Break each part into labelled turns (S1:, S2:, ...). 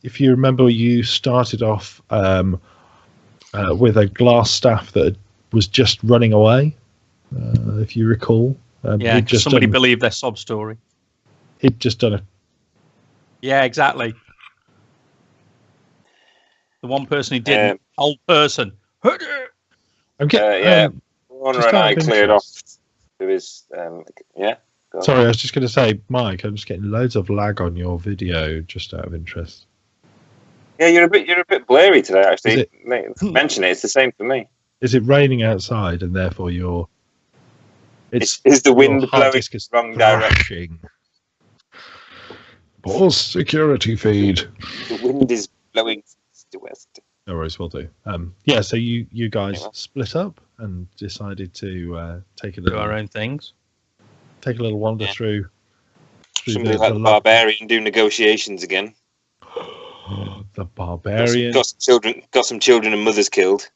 S1: if you remember, you started off with a glass staff that was just running away. If you recall,
S2: yeah, somebody believed their sob story.
S1: He'd just done it.
S2: Yeah, exactly. The one person who didn't, old person.
S3: Yeah, Warner and I cleared off. There is, yeah.
S1: Sorry, I was just going to say, Mike, I'm just getting loads of lag on your video, just out of interest.
S3: Yeah, you're a bit blurry today. Actually, mention it. It's the same for me.
S1: Is it raining outside, and therefore you're?
S3: Is the wind blowing wrong direction?
S1: Pause security feed.
S3: The wind is blowing east to west.
S1: No worries, will do. Yeah, so you guys split up and decided to take a little...
S2: Do our own things.
S1: Take a little wander through
S3: Somebody like the Barbarian do negotiations again.
S1: The Barbarian.
S3: Got some children and mothers killed.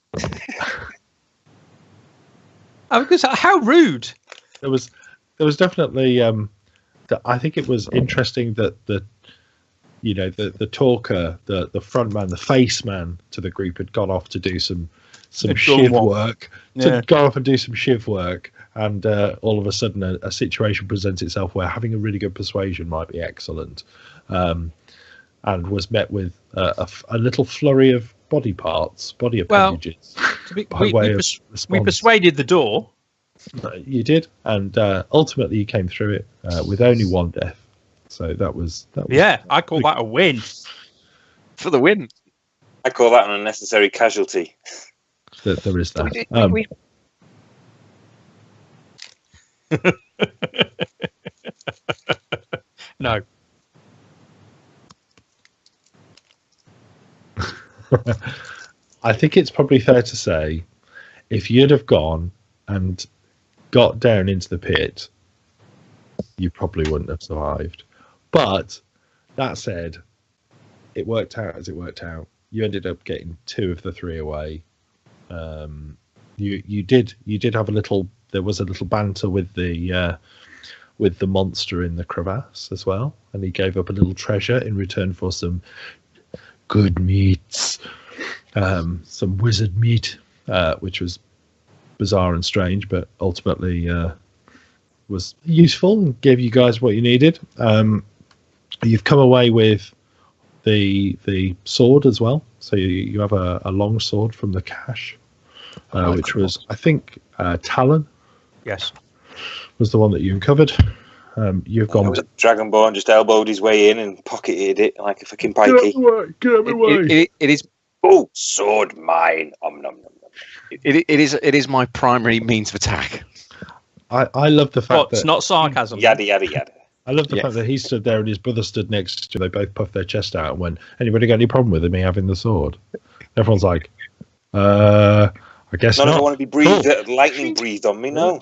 S2: How rude.
S1: There was definitely... I think it was interesting that the talker, the front man, the face man to the group had gone off to do some shiv work. To go off and do some shiv work, and all of a sudden a situation presents itself where having a really good persuasion might be excellent, and was met with a little flurry of body appendages.
S2: We persuaded the door.
S1: You did, and ultimately you came through it with only one death. So that was
S2: yeah. I call that a win
S4: for the win.
S3: I call that an unnecessary casualty.
S1: There is that.
S2: No.
S1: I think it's probably fair to say, if you'd have gone and got down into the pit, you probably wouldn't have survived. But that said, it worked out as it worked out. You ended up getting 2 of the 3 away. You did have there was a little banter with the monster in the crevasse as well, and he gave up a little treasure in return for some good meats, some wizard meat, which was bizarre and strange, but ultimately was useful and gave you guys what you needed. You've come away with the sword as well, so you have a long sword from the cache, which was, I think, Talon.
S2: Yes,
S1: was the one that you uncovered. You've gone.
S3: It was a Dragonborn, just elbowed his way in and pocketed it like a fucking pikey.
S1: Get away!
S4: It is.
S3: Oh, sword mine! Nom nom nom.
S4: It is my primary means of attack.
S1: I love the fact that
S2: it's not sarcasm.
S3: Yada yada yada.
S1: I love the fact that he stood there and his brother stood next to him. They both puffed their chest out and went, "Anybody got any problem with me having the sword?" Everyone's like, "I guess not."
S3: None of them want to be breathed. Lightning breathed on me. No.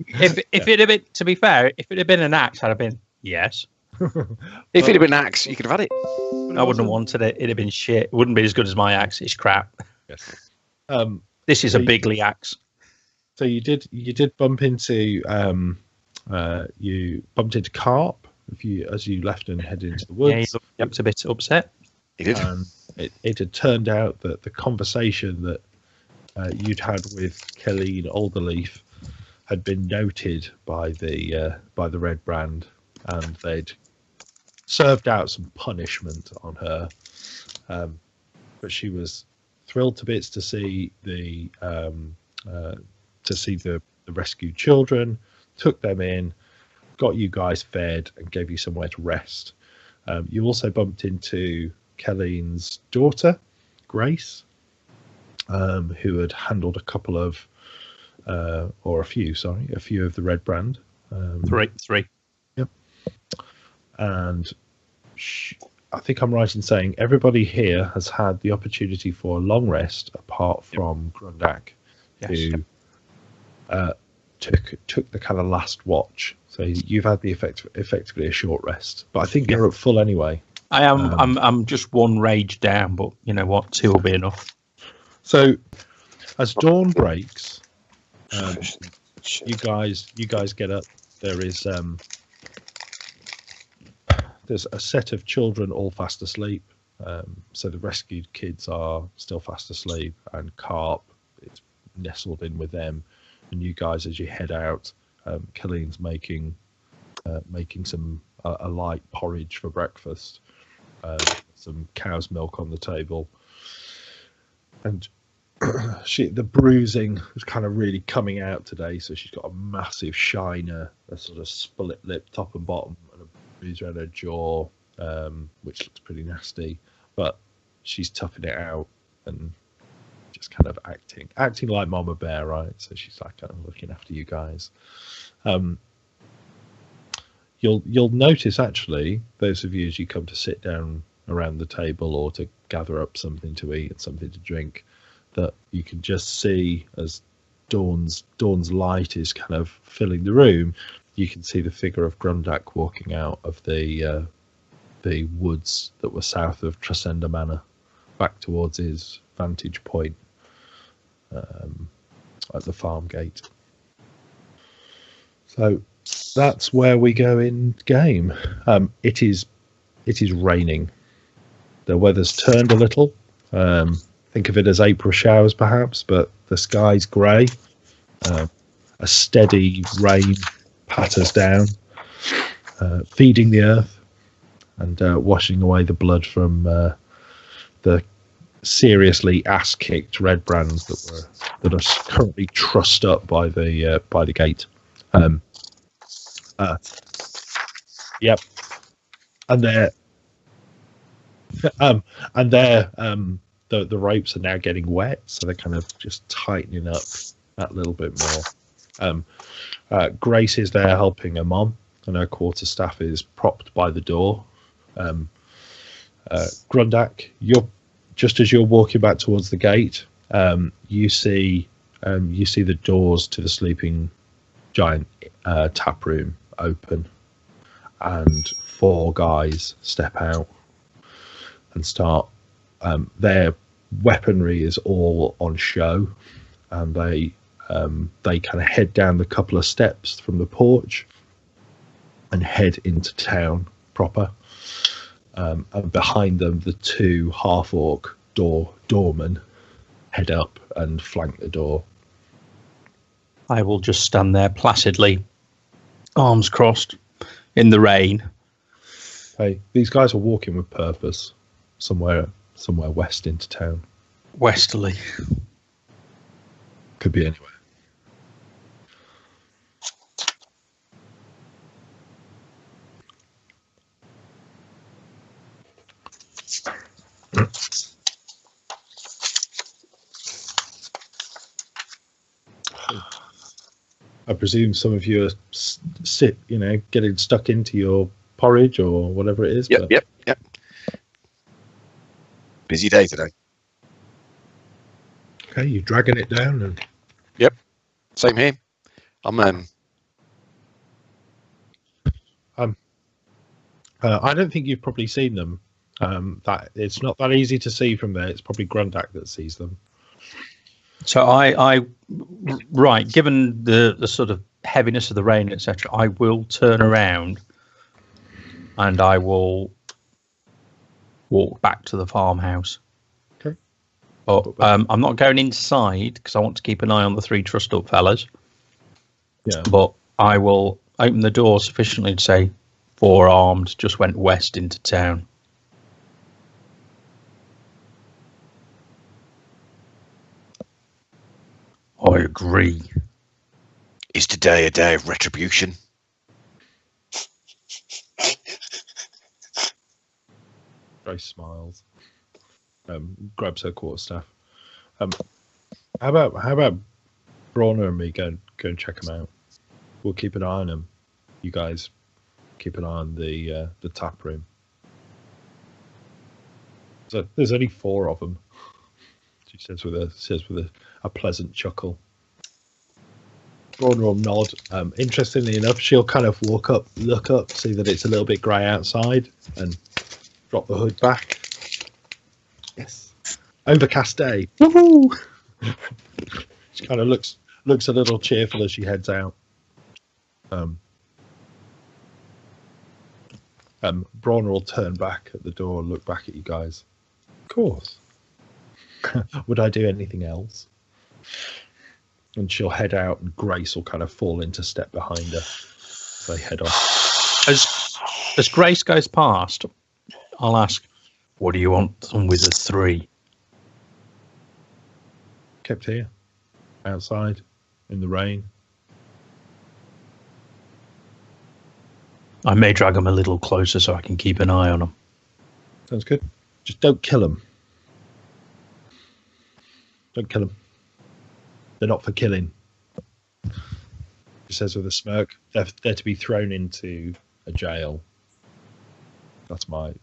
S2: If it had been, to be fair, if it had been an axe, I'd have been yes.
S4: If it had been an axe, you could have had it.
S2: I wouldn't have wanted it. It'd have been shit. It wouldn't be as good as my axe. It's crap.
S1: Yes.
S2: This is a bigly axe.
S1: So you did bump into Carp as you left and headed into the woods.
S2: Yeah, he looked a bit upset.
S4: He did.
S1: It had turned out that the conversation that you'd had with Kelleen Alderleaf had been noted by the Red Brand, and they'd served out some punishment on her. But she was thrilled to bits to see the rescued children, took them in, got you guys fed, and gave you somewhere to rest. You also bumped into Kelleen's daughter, Grace, who had handled a few of the Red Brand.
S2: Three.
S1: Yep. And I think I'm right in saying everybody here has had the opportunity for a long rest, apart from Grundak, who took the kind of last watch. So you've had the effectively a short rest, but I think you're at full anyway.
S2: I am. I'm just one rage down, but you know what? 2 will be enough.
S1: So as dawn breaks, you guys get up. There is there's a set of children all fast asleep. So the rescued kids are still fast asleep, and Carp is nestled in with them. And you guys, as you head out, Killeen's making some a light porridge for breakfast, some cow's milk on the table, and the bruising is kind of really coming out today. So she's got a massive shiner, a sort of split lip top and bottom, and a bruise around her jaw, which looks pretty nasty. But she's toughing it out and just kind of acting like Mama Bear, right? So she's like kind of looking after you guys. You'll notice, actually, those of you, as you come to sit down around the table or to gather up something to eat and something to drink, that you can just see as dawn's light is kind of filling the room. You can see the figure of Grundak walking out of the woods that were south of Tresenda Manor, back towards his vantage point at the farm gate. So that's where we go in game. It is raining. The weather's turned a little. Think of it as April showers, perhaps, but the sky's grey. A steady rain patters down, feeding the earth and washing away the blood from the seriously ass-kicked redbrands that are currently trussed up by the gate. Yep, and the ropes are now getting wet, so they're kind of just tightening up that little bit more. Grace is there helping her mom, and her quarterstaff is propped by the door. Grundak, just as you're walking back towards the gate, you see the doors to the sleeping giant tap room open, and 4 guys step out and start. Their weaponry is all on show, and they kind of head down the couple of steps from the porch and head into town proper. And behind them, the 2 half-orc doormen head up and flank the door.
S2: I will just stand there placidly, arms crossed, in the rain.
S1: Hey, these guys are walking with purpose, somewhere west into town.
S2: Westerly.
S1: Could be anywhere. I presume some of you are getting stuck into your porridge or whatever it is.
S4: Yep. Busy day today.
S1: Okay, you're dragging it down, and
S4: Yep. Same here. I'm
S1: I don't think you've probably seen them. That it's not that easy to see from there. It's probably Grundak that sees them.
S2: So right, given the sort of heaviness of the rain, etc., I will turn around and I will walk back to the farmhouse.
S1: Okay.
S2: But I'm not going inside because I want to keep an eye on the 3 trussed up fellas.
S1: Yeah.
S2: But I will open the door sufficiently to say 4 armed just went west into town. I agree.
S4: Is today a day of retribution?
S1: Grace smiles. Grabs her quarterstaff. How about Brawner and me go and check them out? We'll keep an eye on them. You guys keep an eye on the tap room. So there's only 4 of them. She says with a pleasant chuckle. Brawner will nod. Interestingly enough, she'll kind of look up, see that it's a little bit grey outside, and drop the hood back. Yes. Overcast day. Woohoo! She kind of looks a little cheerful as she heads out. Bronner will turn back at the door and look back at you guys. Of course. Would I do anything else? And she'll head out, and Grace will kind of fall into step behind her as they head off.
S2: As Grace goes past, I'll ask, what do you want them with a 3?
S1: Kept here, outside, in the rain.
S2: I may drag them a little closer so I can keep an eye on them.
S1: Sounds good. Just don't kill them. Don't kill them. They're not for killing. He says with a smirk. They're to be thrown into a jail. That's my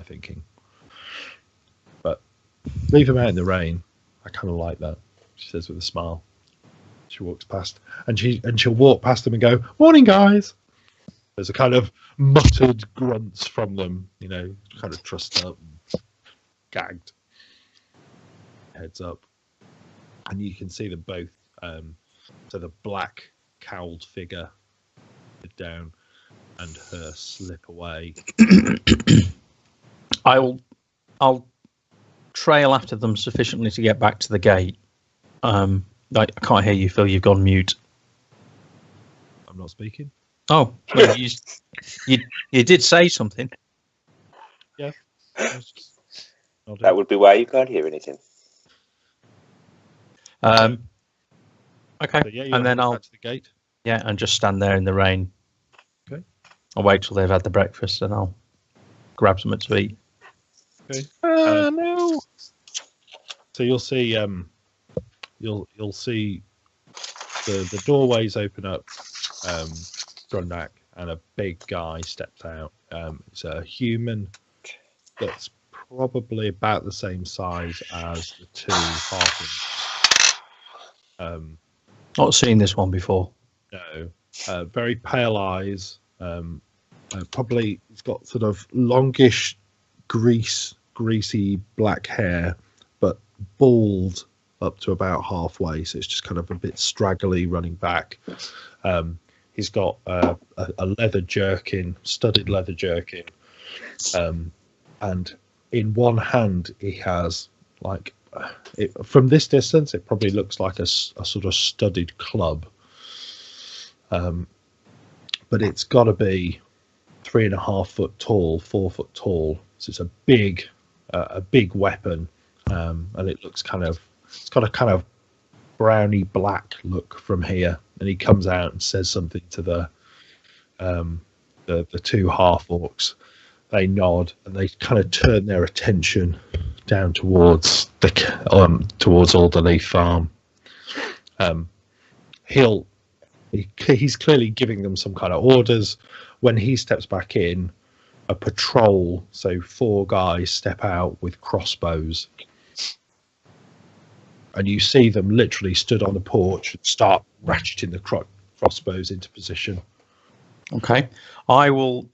S1: thinking. But leave them out in the rain. I kind of like that. She says with a smile. She walks past, and she'll walk past them and go, "Morning, guys." There's a kind of muttered grunts from them, kind of trussed up, and gagged. Heads up. And you can see them both. So the black cowled figure down and her slip away.
S2: I'll trail after them sufficiently to get back to the gate. I can't hear you, Phil. You've gone mute.
S1: I'm not speaking.
S2: Oh, well, you did say something.
S1: Yeah.
S3: That would be why you can't hear anything.
S2: Okay,
S1: So, yeah,
S2: and then I'll
S1: to the gate.
S2: Yeah, and just stand there in the rain.
S1: Okay.
S2: I'll wait till they've had the breakfast, and I'll grab something to eat.
S1: Okay.
S4: No.
S1: So you'll see, you'll see the doorways open up. Grundak, and a big guy steps out. It's a human that's probably about the same size as the 2 halflings.
S2: Not seen this one before.
S1: No, very pale eyes. Probably he's got sort of longish, greasy black hair, but bald up to about halfway. So it's just kind of a bit straggly, running back. He's got a leather jerkin, studded leather jerkin, and in one hand he has from this distance it probably looks like a sort of studded club, but it's got to be 3.5 foot tall, 4 foot tall. So it's a big weapon, and it looks it's got a kind of browny black look from here. And he comes out and says something to the 2 half orcs. They nod and they kind of turn their attention down towards towards Alderley Farm. He's clearly giving them some kind of orders. When he steps back in, a patrol, so 4 guys step out with crossbows. And you see them literally stood on the porch and start ratcheting the crossbows into position.
S2: Okay, I will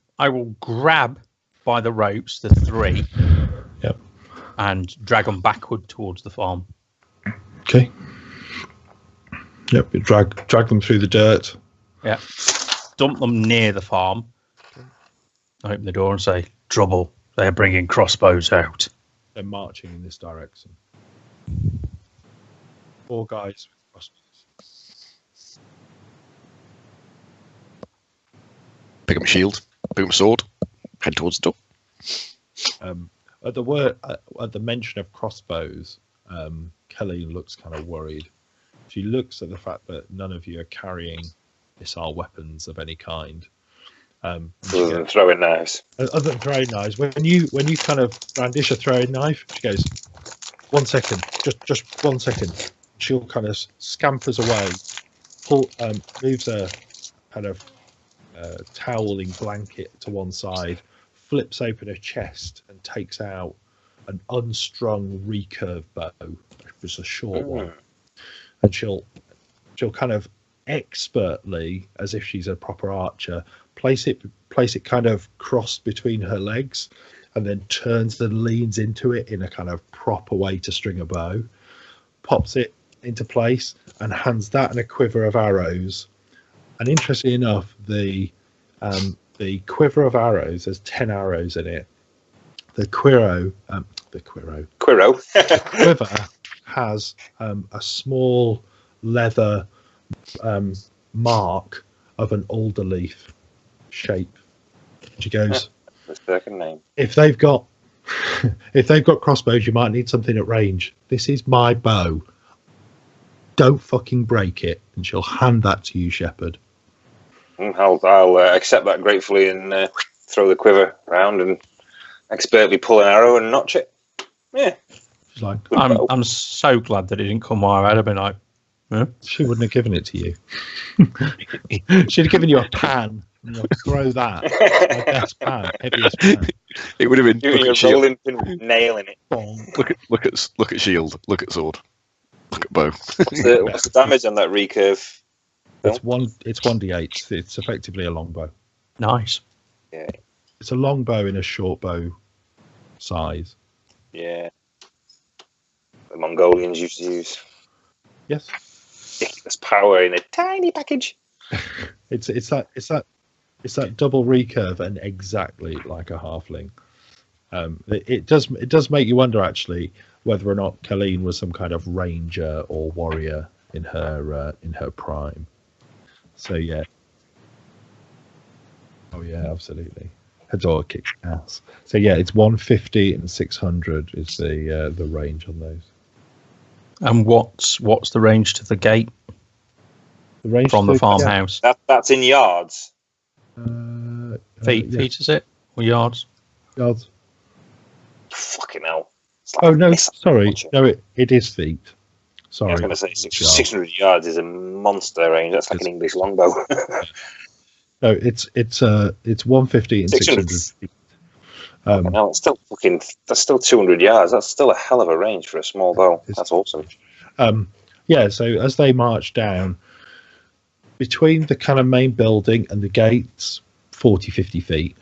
S2: grab by the ropes the 3.
S1: Yep.
S2: And drag them backward towards the farm.
S1: Okay. Yep. You drag them through the dirt.
S2: Yeah. Dump them near the farm. Open the door and say, "Trouble! They're bringing crossbows out."
S1: They're marching in this direction. 4 guys with crossbows.
S4: Pick up a shield, pick up a sword, head towards the door.
S1: At the mention of crossbows, Kelly looks kind of worried. She looks at the fact that none of you are carrying missile weapons of any kind.
S3: Other than throwing knives.
S1: Other than throwing knives, when you kind of brandish a throwing knife, she goes, "1 second, just 1 second." She'll kind of scampers away, moves a kind of toweling blanket to one side, flips open her chest and takes out an unstrung recurve bow, which is a short one, and she'll kind of expertly, as if she's a proper archer, place it kind of crossed between her legs, and then turns and leans into it in a kind of proper way to string a bow, pops it into place and hands that and a quiver of arrows. And interestingly enough, the the quiver of arrows, there's 10 arrows in it. The quiver has a small leather mark of an alder leaf shape. She goes,
S3: the second name.
S1: If they've got crossbows, you might need something at range. This is my bow. Don't fucking break it. And she'll hand that to you, Shepherd.
S3: I'll accept that gratefully and throw the quiver around and expertly pull an arrow and notch it. Yeah.
S1: She's like,
S2: I'm so glad that it didn't come while I'd have been like, huh?
S1: She wouldn't have given it to you. She'd have given you a pan. And you'll throw that. Like best pan, heaviest pan.
S4: It would have been.
S3: You're rolling pin with a nail in it.
S4: Look at shield. Look at sword. Look at bow.
S3: What's the damage on that recurve?
S1: It's 1d8. It's effectively a longbow.
S2: Nice.
S3: Yeah.
S1: It's a longbow in a short bow size.
S3: Yeah. The Mongolians used to use.
S1: Yes.
S3: Ridiculous power in a tiny package.
S1: It's that double recurve and exactly like a halfling. It does make you wonder actually whether or not Colleen was some kind of ranger or warrior in her prime. So yeah. Oh yeah, absolutely. Her daughter kicks ass. So yeah, it's 150 and 600 is the range on those.
S2: And what's the range to the gate?
S1: The range
S2: from the farmhouse.
S3: That's in yards.
S2: Feet is it? Or yards?
S1: Yards.
S3: Fucking hell.
S1: Like no, sorry. No, it is feet. Sorry.
S3: I was going to say 600 yards is a monster range. That's like an English longbow.
S1: No, it's 150 and 600 feet.
S3: No, it's still that's still 200 yards. That's still a hell of a range for a small bow. That's awesome.
S1: Yeah, so as they march down, between the kind of main building and the gates, 40, 50 feet.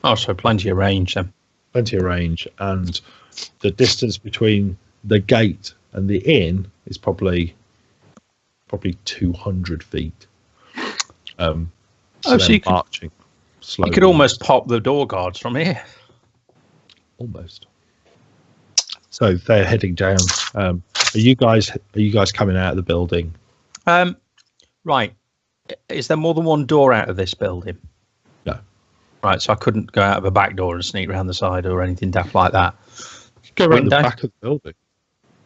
S2: Oh, so plenty of range then.
S1: Plenty of range. And the distance between the gate and the inn is probably 200 feet. So you marching slowly.
S2: You could almost pop the door guards from here.
S1: Almost. So they're heading down. Are you guys coming out of the building?
S2: Right. Is there more than one door out of this building?
S1: No.
S2: Right, so I couldn't go out of a back door and sneak around the side or anything daft like that.
S1: Go around the back of the building.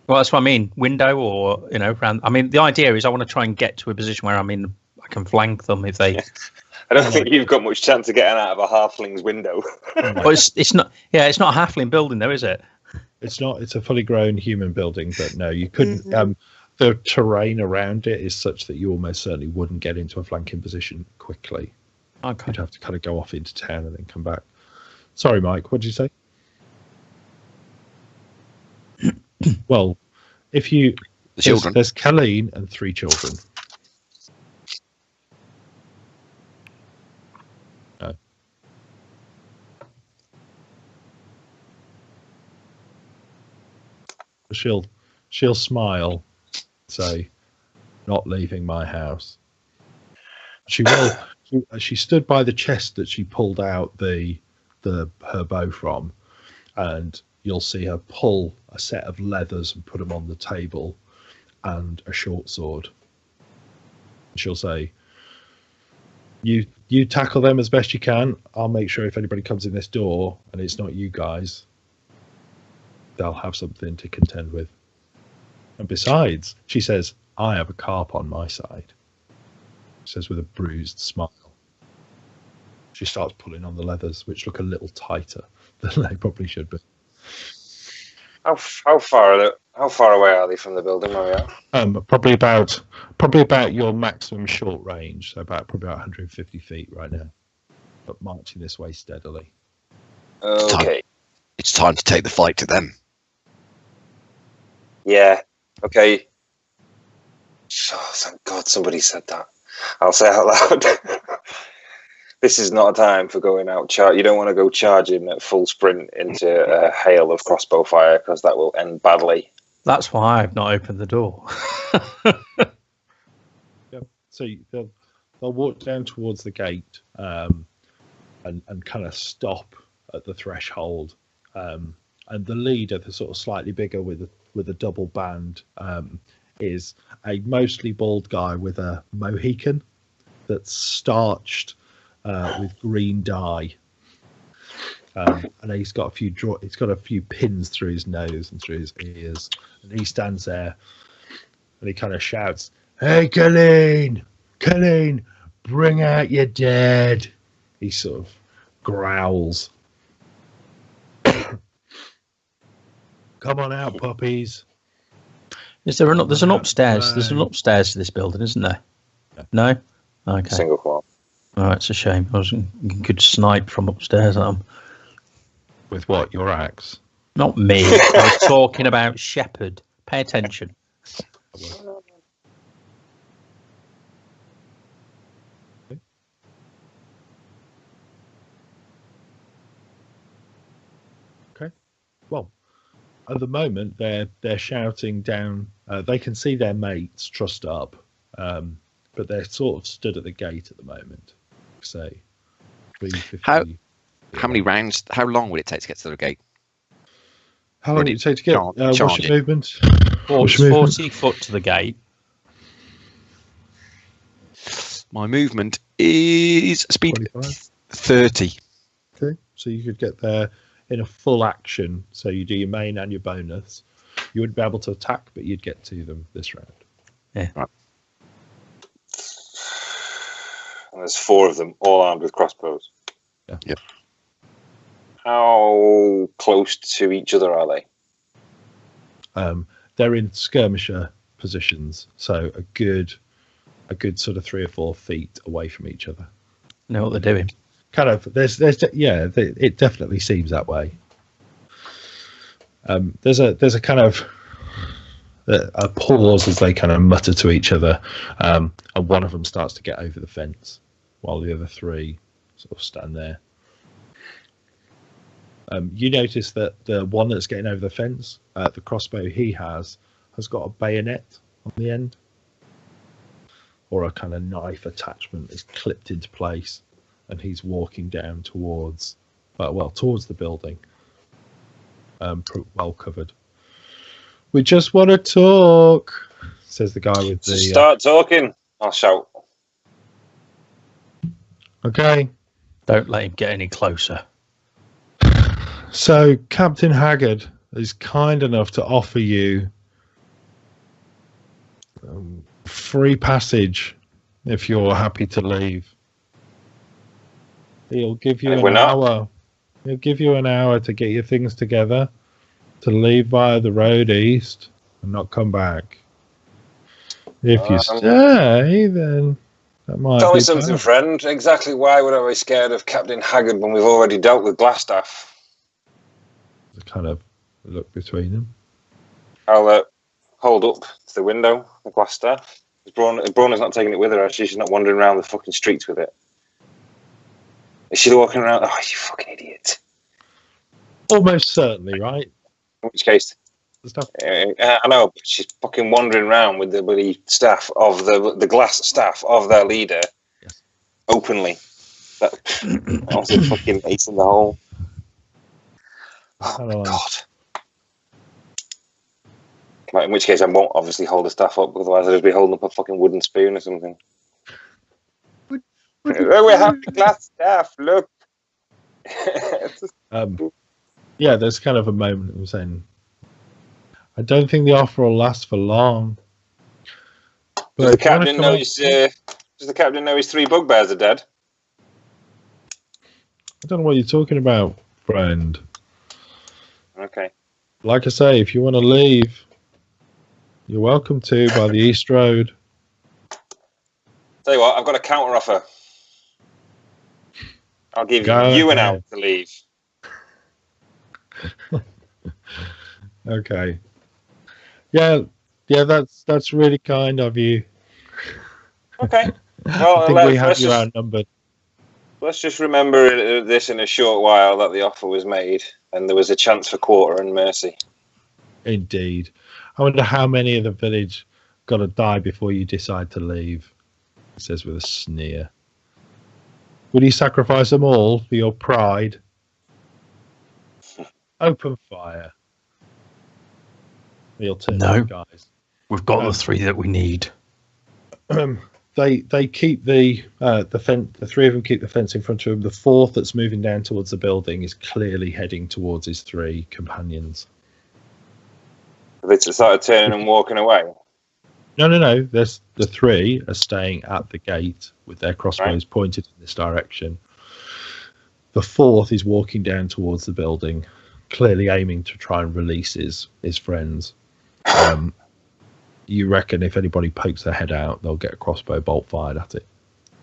S2: Well, that's what I mean. Window or, around. I mean, the idea is I want to try and get to a position where I can flank them if they...
S3: Yeah. I don't think you've got much chance of getting out of a halfling's window.
S2: Well, it's not. Yeah, it's not a halfling building, though, is it?
S1: It's not. It's a fully grown human building, but no, you couldn't. The terrain around it is such that you almost certainly wouldn't get into a flanking position quickly.
S2: Okay.
S1: You'd have to kind of go off into town and then come back. Sorry, Mike. What did you say? Well, if you there's Colleen and 3 children. No. She'll smile, say, "Not leaving my house." She will. She stood by the chest that she pulled out her bow from, and you'll see her pull a set of leathers and put them on the table, and a short sword. She'll say, "You tackle them as best you can. I'll make sure if anybody comes in this door and it's not you guys, they'll have something to contend with. And besides," she says, "I have a carp on my side." She says with a bruised smile. She starts pulling on the leathers, which look a little tighter than they probably should be.
S3: How far away are they from the building where we are?
S1: Probably about your maximum short range, so probably about 150 feet right now, but marching this way steadily.
S3: Okay.
S4: It's time to take the fight to them.
S3: Yeah. Okay. Oh, thank God somebody said that. I'll say it out loud. This is not a time for going out. You don't want to go charging at full sprint into a hail of crossbow fire because that will end badly.
S2: That's why I've not opened the door.
S1: Yep. So they'll walk down towards the gate. and kind of stop at the threshold. And the leader, the sort of slightly bigger with a double band, is a mostly bald guy with a mohican that's starched with green dye. And he's got a few pins through his nose and through his ears, and he stands there and he kind of shouts, "Hey, Colleen, bring out your dead." He sort of growls. "Come on out, puppies."
S2: Is there there's an upstairs? There's an upstairs to this building, isn't there? No. Okay.
S3: Single floor.
S2: Oh, it's a shame. You could snipe from upstairs at them.
S1: With what? Your axe?
S2: Not me. I was talking about Shepherd. Pay attention.
S1: Okay. Well, at the moment they're shouting down. They can see their mates trussed up, but they're sort of stood at the gate at the moment. Say, 350.
S4: How many rounds? How long would it take to get to the gate?
S1: How long would it take to get? What's your movement?
S2: 40 foot to the gate.
S4: My movement is speed
S1: 25.
S4: 30.
S1: Okay, so you could get there in a full action. So you do your main and your bonus. You wouldn't be able to attack, but you'd get to them this round.
S2: Yeah.
S4: Right.
S3: And there's 4 of them, all armed with crossbows.
S1: Yeah.
S4: Yep.
S3: How close to each other are they?
S1: They're in skirmisher positions, so a good sort of 3 or 4 feet away from each other.
S2: Know what they're doing?
S1: Kind of. It definitely seems that way. There's a kind of a pause as they kind of mutter to each other, and one of them starts to get over the fence, while the other 3 sort of stand there. You notice that the one that's getting over the fence, the crossbow he has got a bayonet on the end, or a kind of knife attachment is clipped into place, and he's walking down towards the building, well covered. "We just want to talk," says the guy with the.
S3: Start talking. I'll shout.
S1: Okay.
S2: Don't let him get any closer.
S1: So Captain Haggard is kind enough to offer you free passage if you're happy to leave. He'll give you an hour. He'll give you an hour to get your things together, to leave via the road east and not come back. If you stay, then that might
S3: tell
S1: be
S3: me something,
S1: better.
S3: friend. Exactly why would I be scared of Captain Haggard when we've already dealt with Glassstaff?
S1: There's a kind of look between them.
S3: I'll hold up to the window, the Glassstaff. Brauna's not taking it with her, actually. She's not wandering around the fucking streets with it. Is she walking around? Oh, you fucking idiot.
S1: Almost certainly, right?
S3: In which case,
S1: The stuff.
S3: I know, but she's fucking wandering around with the bloody staff of the glass staff of their leader,
S1: Yes.
S3: openly. That also fucking ace in the hole. Oh my god. Right, in which case I won't obviously hold the staff up, otherwise I'll just be holding up a fucking wooden spoon or something. We have the glass staff, look.
S1: Yeah, there's kind of a moment of saying, I don't think the offer will last for long.
S3: Does the captain know his 3 bugbears are dead?
S1: I don't know what you're talking about, friend.
S3: Okay.
S1: Like I say, if you want to leave, you're welcome to by the East Road.
S3: Tell you what, I've got a counter offer. I'll give you an hour to leave.
S1: Okay. Yeah, that's really kind of you.
S3: Okay.
S1: I
S3: Well,
S1: think we have you outnumbered.
S3: Let's just remember this in a short while, that the offer was made and there was a chance for quarter and mercy.
S1: Indeed. I wonder how many of the village got to die before you decide to leave, he says with a sneer. Will you sacrifice them all for your pride? Open fire. Your turn,
S2: No.
S1: guys.
S2: We've got the 3 that we need.
S1: They keep the fence. The 3 of them keep the fence in front of them. The 4th that's moving down towards the building is clearly heading towards his 3 companions.
S3: They started turning and walking away.
S1: No. There's the 3 are staying at the gate with their crossbows pointed in this direction. The 4th is walking down towards the building, clearly aiming to try and release his friends. You reckon if anybody pokes their head out, they'll get a crossbow bolt fired at it.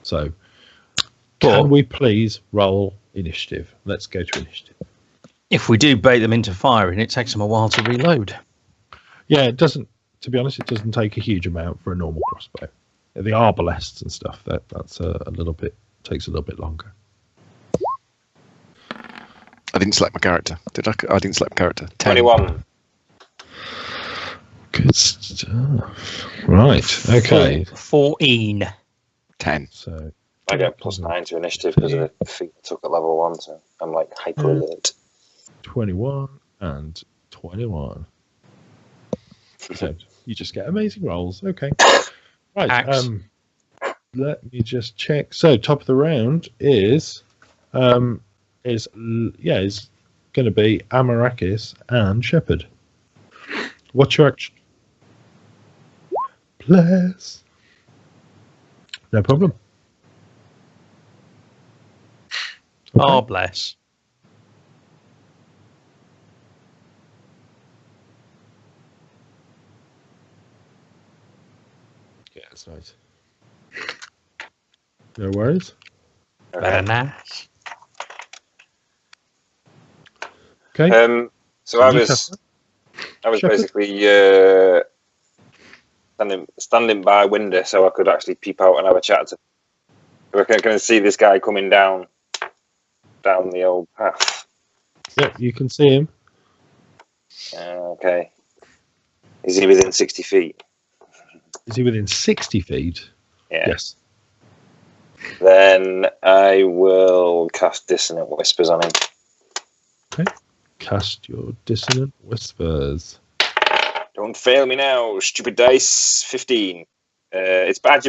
S1: So, can we please roll initiative? Let's go to initiative.
S2: If we do bait them into firing, it takes them a while to reload.
S1: Yeah, it doesn't. To be honest, it doesn't take a huge amount for a normal crossbow. The arbalests and stuff that's a little bit takes a little bit longer.
S4: I didn't select my character. Did I? I didn't select my character. 10.
S3: 21.
S1: Good stuff. Right. Okay.
S2: 14.
S4: 10.
S1: So
S3: I get +9 to initiative because of the feat I took at level 1, so I'm like hyper alert.
S1: 21 and 21. So you just get amazing rolls. Okay. Right.
S2: Axe.
S1: Let me just check. So top of the round is going to be Amarakis and Shepherd. What's your action? Bless. No problem. Okay.
S2: Oh, bless.
S1: Yeah, that's nice. No worries.
S2: Very nice.
S1: Okay.
S3: So I was
S1: Shepherd?
S3: basically standing by a window so I could actually peep out and have a chat to. I can see this guy coming down the old path.
S1: Yeah, you can see him.
S3: Okay. Is he within 60 feet?
S1: Is he within 60 feet?
S3: Yeah.
S1: Yes.
S3: Then I will cast Dissonant Whispers on him.
S1: Okay. Cast your Dissonant Whispers.
S3: Don't fail me now, stupid dice. 15. It's add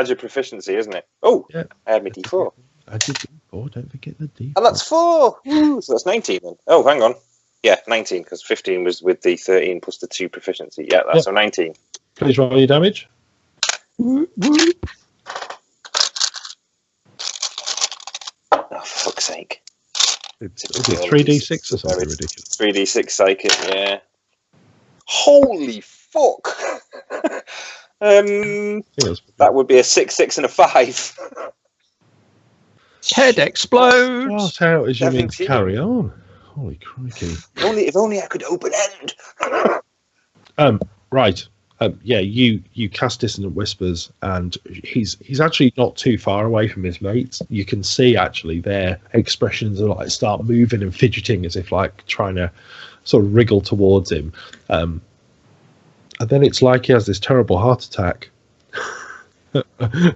S3: your proficiency, isn't it? Oh,
S1: Yeah.
S3: I had my D4.
S1: Add your D4. Don't forget the D4.
S3: And that's 4. Woo, so that's 19 then. Oh, hang on. Yeah, 19, because 15 was with the 13 plus the 2 proficiency. Yeah, that's a 19.
S1: Please roll your damage.
S3: Oh, for fuck's sake.
S1: It's 3d6 or something ridiculous.
S3: 3d6 psychic, yeah. Holy fuck! That would be a 6, 6, and a 5.
S2: Head explodes.
S1: Start out as you mean to
S3: 17.
S1: carry on. Holy crikey.
S3: If only I could open end.
S1: Right. You cast Dissonant Whispers, and he's actually not too far away from his mates. You can see actually their expressions are like start moving and fidgeting as if like trying to sort of wriggle towards him. And then it's like he has this terrible heart attack,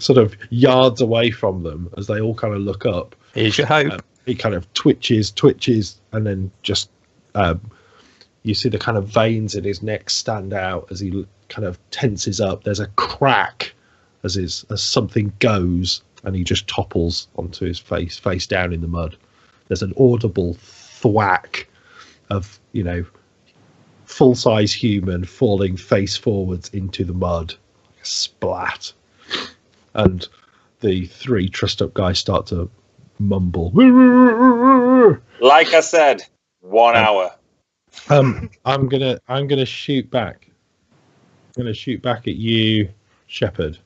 S1: sort of yards away from them as they all kind of look up.
S2: Here's your hope.
S1: He kind of twitches, and then just you see the kind of veins in his neck stand out as he kind of tenses up. There's a crack as something goes, and he just topples onto his face down in the mud. There's an audible thwack of, full-size human falling face forwards into the mud. A splat. And the 3 trussed-up guys start to mumble.
S3: Like I said, 1 hour.
S1: I'm gonna shoot back. I'm gonna shoot back at you, Shepherd.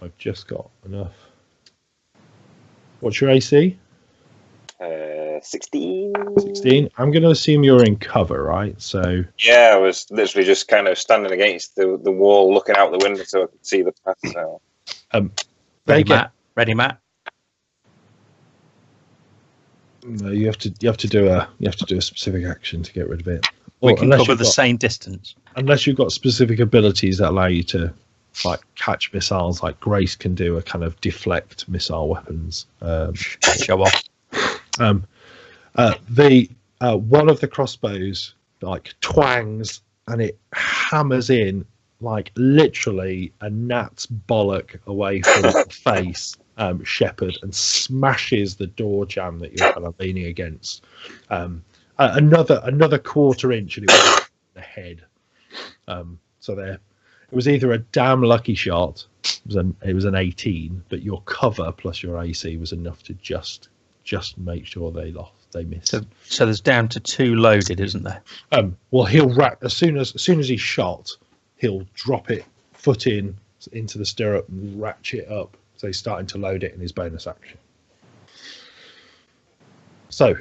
S1: I've just got enough. What's your AC?
S3: 16.
S1: 16. I'm gonna assume you're in cover, right? So
S3: Yeah, I was literally just kind of standing against the wall, looking out the window so I could see the path. So.
S2: Ready, Matt.
S1: No, you have to do a specific action to get rid of it.
S2: We can
S1: unless
S2: cover
S1: you've
S2: the
S1: got-
S2: same distance.
S1: Unless you've got specific abilities that allow you to like catch missiles, like Grace can do a kind of deflect missile weapons.
S2: Show off.
S1: The one of the crossbows like twangs and it hammers in like literally a gnat's bollock away from the face, Shepherd, and smashes the door jamb that you're kind of leaning against. Another quarter-inch and it was in the head. So there, it was either a damn lucky shot. It was an 18, but your cover plus your AC was enough to just make sure they missed.
S2: So there's down to 2 loaded, isn't there?
S1: Well, he'll as soon as he's shot, he'll drop it foot into the stirrup and ratchet up. So he's starting to load it in his bonus action. So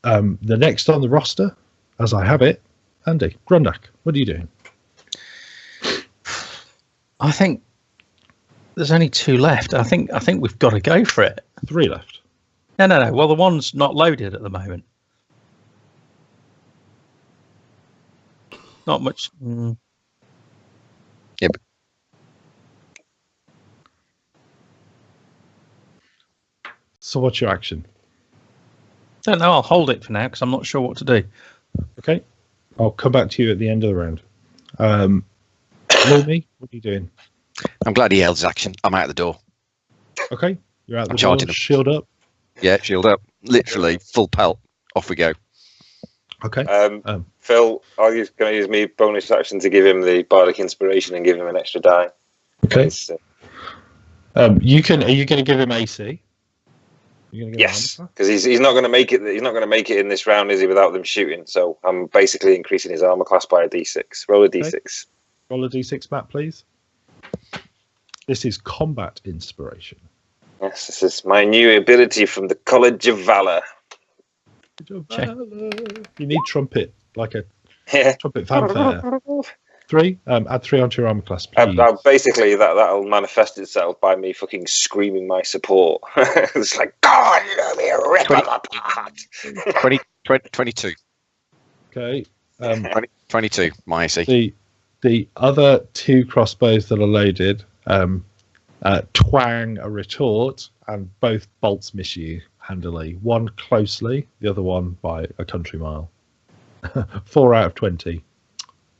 S1: the next on the roster, as I have it, Andy Grundak, what are you doing?
S2: I think there's only 2 left. I think we've got to go for it.
S1: 3 left.
S2: No. Well, the one's not loaded at the moment. Not much.
S4: Yep.
S1: So what's your action?
S2: Don't know. I'll hold it for now because I'm not sure what to do.
S1: Okay. I'll come back to you at the end of the round. Lumi, what are you doing?
S4: I'm glad he held his action. I'm out the door.
S1: Okay. You're out the door,
S4: charging him.
S1: shield up.
S4: Yeah, shield up. Literally, full pelt. Off we go.
S1: Okay.
S3: Phil, going to use me bonus action to give him the bardic inspiration and give him an extra die.
S1: Okay. You can. Are you going to give him AC?
S3: Yes, because he's not going to make it. He's not going to make it in this round, is he? Without them shooting. So I'm basically increasing his armor class by a D6. Roll a D6.
S1: Roll a D6, Matt, please. This is combat inspiration.
S3: Yes, this is my new ability from the College of Valor.
S1: You need trumpet, like a
S3: Yeah.
S1: trumpet fanfare. 3. Add 3 onto your armor class, please.
S3: Basically, that'll manifest itself by me fucking screaming my support. It's like, God, let me rip them apart.
S4: 22.
S1: Okay.
S4: 22, my AC.
S1: The other 2 crossbows that are loaded twang a retort, and both bolts miss you handily. One closely, the other one by a country mile. 4 out of 20.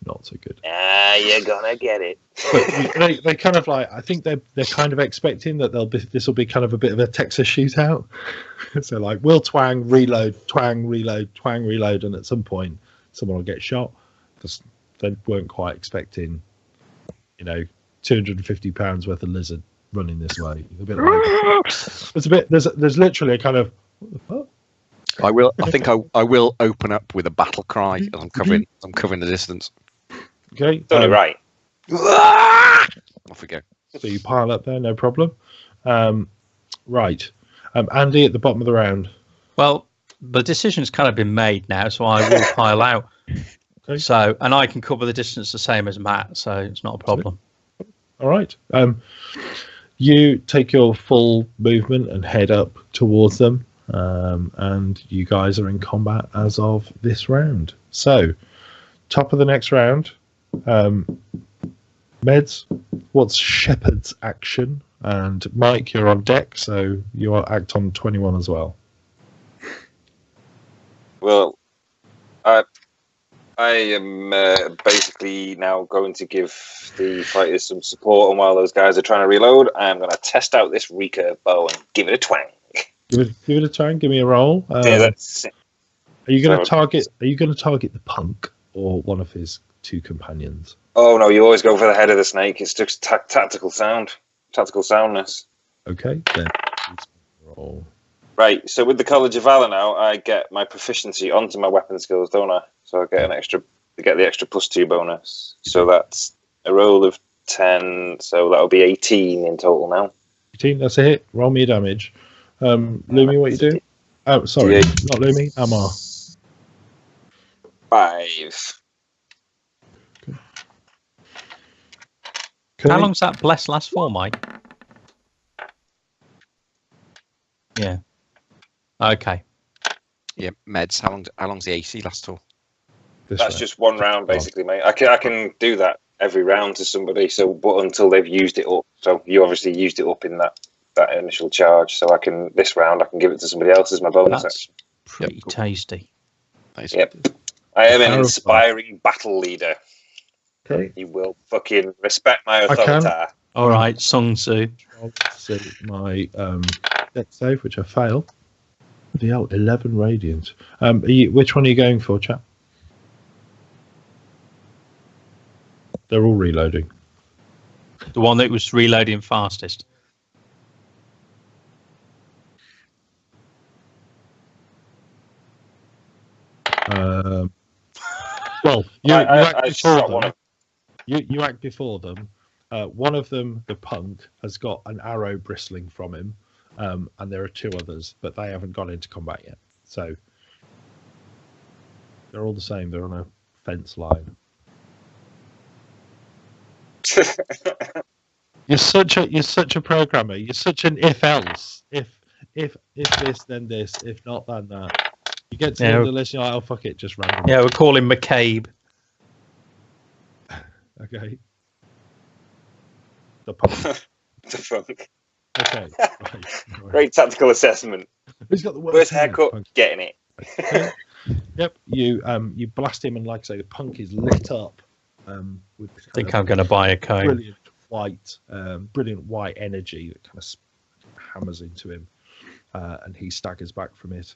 S1: Not so good.
S3: You're gonna get it.
S1: But they kind of like, I think they're kind of expecting that this will be kind of a bit of a Texas shootout. So like, we'll twang, reload, twang, reload, twang, reload, and at some point someone will get shot because they weren't quite expecting, 250 pounds worth of lizard running this way. A bit like, there's literally a kind of, what the fuck?
S4: I think I will open up with a battle cry as I'm covering the distance.
S1: Okay.
S3: It's only right.
S4: Off we go.
S1: So you pile up there, no problem. Right. Andy at the bottom of the round.
S2: Well, the decision's kind of been made now, so I will pile out.
S1: Okay.
S2: So, and I can cover the distance the same as Matt, so it's not a problem.
S1: All right. You take your full movement and head up towards them, and you guys are in combat as of this round. So, top of the next round, Medz, what's Shepherd's action? And Mike, you're on deck, so you are act on 21 as well.
S3: Well, I am basically now going to give the fighters some support, and while those guys are trying to reload, I am going to test out this recurve bow and give it a twang.
S1: Give it a twang. Give me a roll.
S3: Yeah, that's it.
S1: Are you going to target the punk or one of his 2 companions?
S3: Oh no, you always go for the head of the snake. It's just tactical soundness.
S1: Okay, then roll.
S3: Right, so with the College of Valor now, I get my proficiency onto my weapon skills, don't I? So I get the extra +2 bonus. So that's a roll of 10, so that'll be 18 in total now.
S1: 18, that's a hit. Roll me a damage. Lumi, what you doing? Oh, sorry, not Lumi, Amar.
S3: 5.
S1: Okay.
S2: How long's that bless last for, Mike? Yeah. Okay.
S4: Yeah, Medz, how long's the AC last for?
S3: That's just 1 round, basically, mate. I can do that every round to somebody. So, but until they've used it up. So you obviously used it up in that initial charge. So this round I can give it to somebody else as my bonus
S2: That's
S3: action.
S2: pretty tasty.
S4: Nice.
S3: Yep. I am an
S1: Power of
S3: inspiring battle leader.
S1: Okay.
S3: You will fucking respect my
S1: I can.
S3: authority.
S2: All right, Sung Tzu.
S1: I'll see my deck save, which I fail. The 11 radiant. Which one are you going for, chap? They're all reloading.
S2: The one that was reloading fastest.
S1: Well, you act before them. One of them, the punk, has got an arrow bristling from him, and there are two others, but they haven't gone into combat yet. So they're all the same. They're on a fence line. You're such a programmer. You're such an if else. If this, then this. If not, then that. You get to the end of the list, you're like, oh fuck it, just random.
S2: Yeah, we'll call him McCabe.
S1: Okay. The punk.
S3: The funk.
S1: Okay. Right.
S3: Great tactical assessment.
S1: Who's got the
S3: Worst haircut?
S1: Punk.
S3: Getting it.
S1: Okay. Yep. You blast him, and like I say, the punk is lit up. With
S2: I think I'm going to buy a cone.
S1: Brilliant white energy that kind of hammers into him, and he staggers back from it.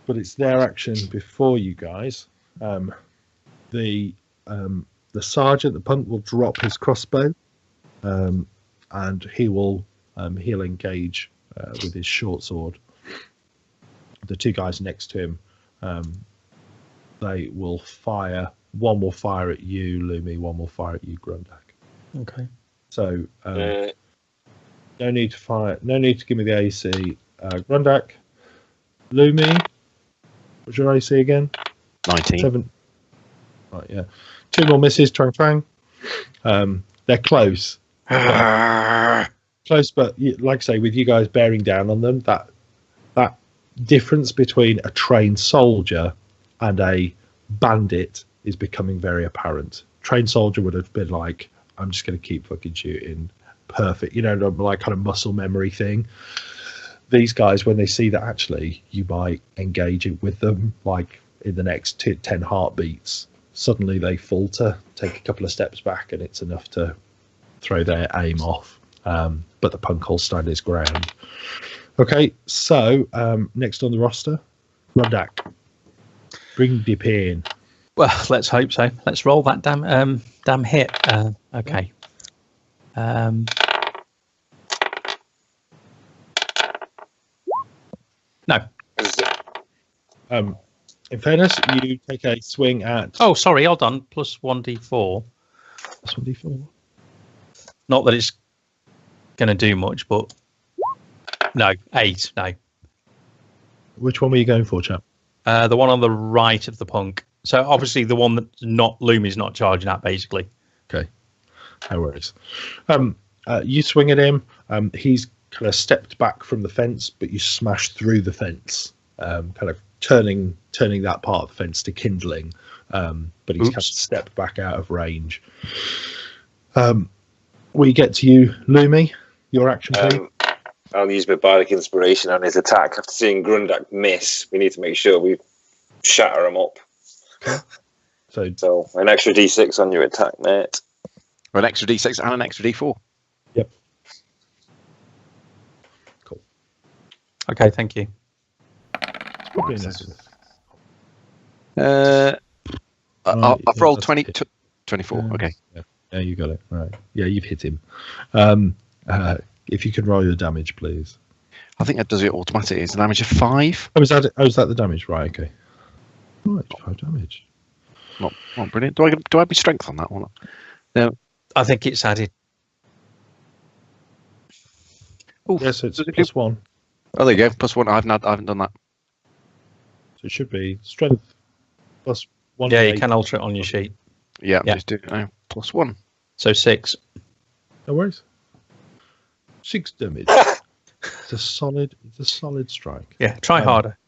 S1: But it's their action before you guys. The sergeant, the punk, will drop his crossbow, and he'll engage with his short sword. The two guys next to him, they will fire. One will fire at you, Lumi. One will fire at you, Grundak.
S2: Okay.
S1: So no need to fire. No need to give me the AC. Grundak, Lumi. What's your AC again?
S4: 19.
S1: 7. Right, yeah. 2 more misses. Twang twang. They're close. Close, but like I say, with you guys bearing down on them, that difference between a trained soldier and a bandit is becoming very apparent. Trained soldier would have been like, I'm just going to keep fucking shooting. Perfect. Like kind of muscle memory thing. These guys, when they see that actually you might engage with them, like in the next 10 heartbeats, suddenly they falter, take a couple of steps back, and it's enough to throw their aim off. But the punk will stand his ground. Okay, so next on the roster, Grundak. Bring the pain.
S2: Well, let's hope so. Let's roll that damn hit. Okay. No.
S1: In fairness, you take a swing at.
S2: Oh, sorry. Hold on. Plus 1d4.
S1: Plus 1d4.
S2: Not that it's going to do much, but no, 8. No.
S1: Which one were you going for, chap?
S2: The one on the right of the punk. So obviously the one that's not Lumi's not charging at, basically.
S1: Okay. No worries. You swing at him. He's kind of stepped back from the fence, but you smash through the fence, kind of turning that part of the fence to kindling. But he's kind of stepped back out of range. We get to you, Lumi. Your action, please.
S3: I'll use my bardic inspiration on his attack. After seeing Grundak miss, we need to make sure we shatter him up.
S1: Okay.
S3: So an extra d6 on your attack, mate.
S4: Or an extra d6 and an extra d4.
S1: Yep. Cool.
S2: Okay, thank you.
S1: It's probably
S4: I've rolled 24. Okay.
S1: Yeah, you got it. Right. Yeah, you've hit him. If you could roll your damage, please.
S4: I think that does it automatically. It's a damage of 5.
S1: Oh, is that the damage? Right. Okay. Right, 5 damage.
S4: Not brilliant. Do I have strength on that one? No.
S2: I think it's added.
S1: Yes, it's plus 1.
S4: Oh, there you go. Plus 1. I haven't done that.
S1: So it should be strength plus 1.
S2: Yeah, you can alter it on your sheet.
S4: Yeah, just do it now. Plus 1.
S2: So 6.
S1: No worries. 6 damage. It's a solid strike.
S2: Yeah, try harder.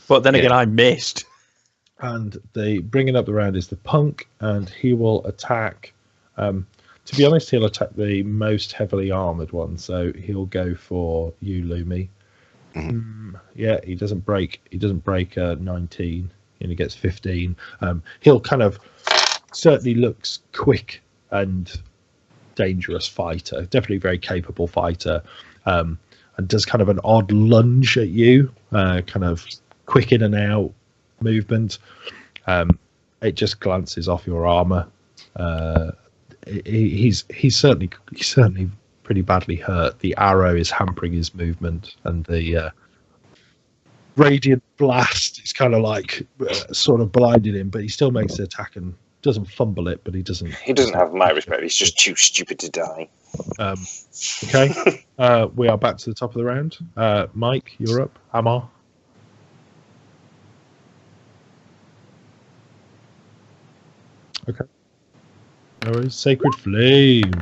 S2: But then again, I missed.
S1: And the bringing up the round is the punk, and he will attack To be honest, he'll attack the most heavily armored one, so he'll go for you, Lumi. Yeah, he doesn't break. He doesn't break 19, and he gets 15. He'll kind of certainly looks quick and dangerous fighter, definitely very capable fighter, and does kind of an odd lunge at you, kind of quick in and out movement. It just glances off your armor. He's certainly pretty badly hurt. The arrow is hampering his movement, and the radiant blast is kind of like sort of blinded him, but he still makes the attack and doesn't fumble it. But he doesn't
S3: have my respect. He's just too stupid to die.
S1: Okay, we are back to the top of the round. Mike, you're up. Amar. Okay. There is Sacred Flame.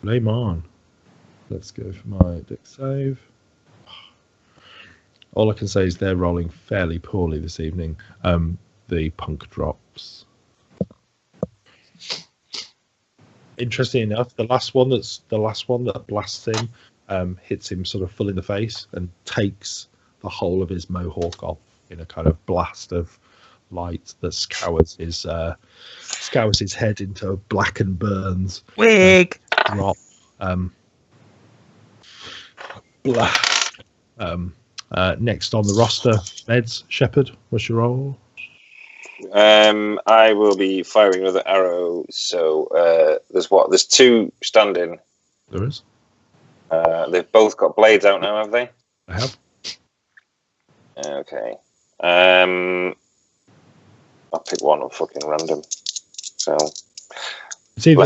S1: Flame on. Let's go for my dex save. All I can say is they're rolling fairly poorly this evening. The punk drops. Interesting enough, the last one that blasts him hits him sort of full in the face and takes the whole of his mohawk off in a kind of blast of light that scours his head into blackened burns.
S2: Wig.
S1: Drop. Next on the roster, Medz. Shepherd, what's your roll?
S3: I will be firing another arrow. So there's two standing.
S1: There is.
S3: They've both got blades out now, have they?
S1: I have.
S3: Okay. I'll pick one on fucking random. So
S1: it's either